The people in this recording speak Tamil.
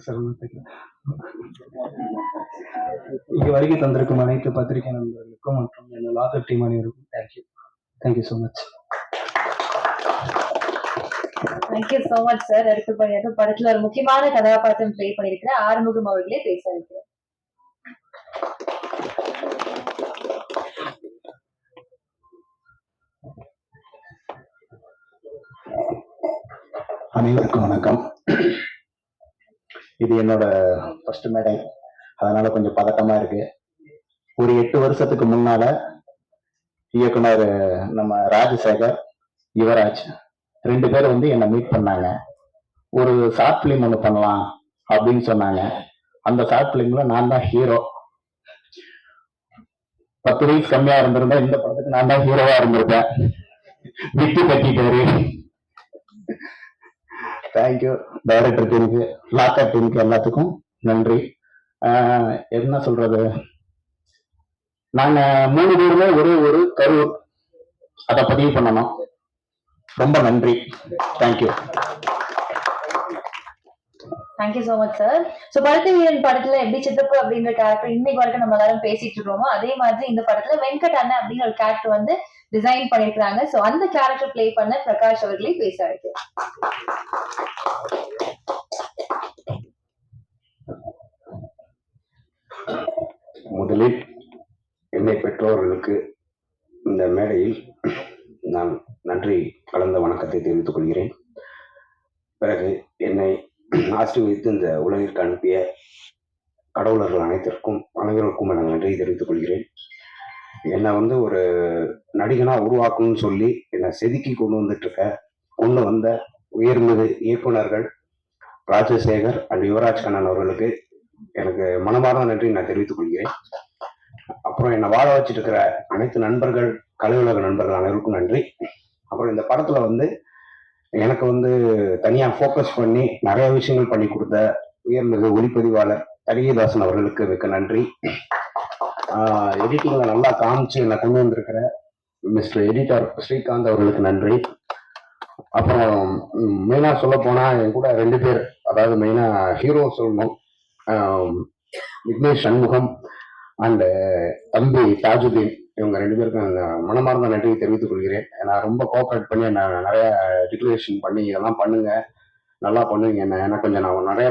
சிரமத்துக்கு இங்க வருகை தந்திருக்கும் அனைத்து பத்திரிகை நண்பர்களுக்கும் மற்றும் இந்த லாகர் டீம் அனைவருக்கும் thank you so much. Thank you so much sir. அடுத்தபடியாக படத்துல ஒரு முக்கியமான கதாபாத்திரம் பிளே பண்ணிருக்கிற ஆறுமுகம் அவர்களே பேச இருக்கிறோம். அனைவருக்கும் வணக்கம். இது என்னோட ஃபர்ஸ்ட் மேடை, அதனால கொஞ்சம் பதட்டமா இருக்கு. ஒரு 8 வருஷத்துக்கு முன்னால இயக்குனர் நம்ம ராஜசேகர், யுவராஜ் 2 பேர் வந்து என்னை மீட் பண்ணாங்க. ஒரு ஷார்ட் பிலிம் ஒன்று பண்ணலாம் அப்படின்னு சொன்னாங்க. அந்த ஷார்ட் பிலிம்ல நான் தான் ஹீரோ. 10 வயசு கம்மியா இருந்திருந்தா இந்த படத்துக்கு நான் தான் ஹீரோவா இருந்திருப்பேன். விட்டு கட்டிட்டாரு. தேங்க்யூ டைரக்டர் டீமுக்கு, லாக்கர் டீமுக்கு எல்லாத்துக்கும் நன்றி. என்ன சொல்றது, நாங்க 3 பேருமே ஒரு கரூர், அதை பதிவு பண்ணணும். ரொம்ப நன்றி. Thank you. Thank you so much sir. So பருத்தி வீரன் படத்துல எப்படி சித்தப்பு அப்படிங்கிற கேரக்டர் இன்னைக்கு வரைக்கும் நம்ம எல்லாரும் பேசிட்டு இருக்கோமோ, அதே மாதிரி இந்த படத்துல வெங்கட் அண்ணன் அப்படிங்கிற ஒரு கேரக்டர் வந்து டிசைன் பண்ணிருக்காங்க. ஸோ அந்த கேரக்டர் பிளே பண்ண பிரகாஷ் அவர்களே பேச வைக்கிறோம். முதலில் என்னை பெற்றோர்களுக்கு இந்த மேடையில் நான் நன்றி கலந்த வணக்கத்தை தெரிவித்துக் கொள்கிறேன். பிறகு என்னை ஆசீர்வதித்து இந்த உலகிற்கு அனுப்பிய கடவுளர்கள் அனைவருக்கும் நான் நன்றி தெரிவித்துக் கொள்கிறேன். என்னை வந்து ஒரு நடிகனா உருவாக்கணும்னு சொல்லி என்னை செதுக்கி கொண்டு வந்த உயர்மிகு இயக்குனர்கள் ராஜசேகர் அண்ட் யுவராஜ் கண்ணன் அவர்களுக்கு எனக்கு மனமார்ந்த நன்றி நான் தெரிவித்துக் கொள்கிறேன். அப்புறம் என்னை வாழ வச்சுட்டு இருக்கிற அனைத்து நண்பர்கள், கலையுலக நண்பர்கள் அனைவருக்கும் நன்றி. அப்புறம் இந்த படத்துல வந்து எனக்கு வந்து தனியா ஃபோக்கஸ் பண்ணி நிறைய விஷயங்கள் பண்ணி கொடுத்த உயர்மிகு ஒளிப்பதிவாளர் தடியதாசன் அவர்களுக்கு மிக்க நன்றி. எடிட்டிங்ல நல்லா காமிச்சு என்னை கொண்டு வந்திருக்கிற மிஸ்டர் எடிட்டர் ஸ்ரீகாந்த் அவர்களுக்கு நன்றி. அப்புறம் மெயினா சொல்ல போனா என் கூட 2 பேர், அதாவது மெயினா ஹீரோ சொல்லணும், விக்னேஷ் சண்முகம் அண்ட் தம்பி தாஜுதீன், இவங்க 2 பேருக்கும் மனமார்ந்த நன்றியை தெரிவித்துக் கொள்கிறேன். நான் ரொம்ப கோஆப்ரேட் பண்ணி நான் நிறைய டிக்ளரேஷன் பண்ணி இதெல்லாம் பண்ணுங்க, நல்லா பண்ணுவீங்க, ஏன்னா கொஞ்சம் நான் நிறைய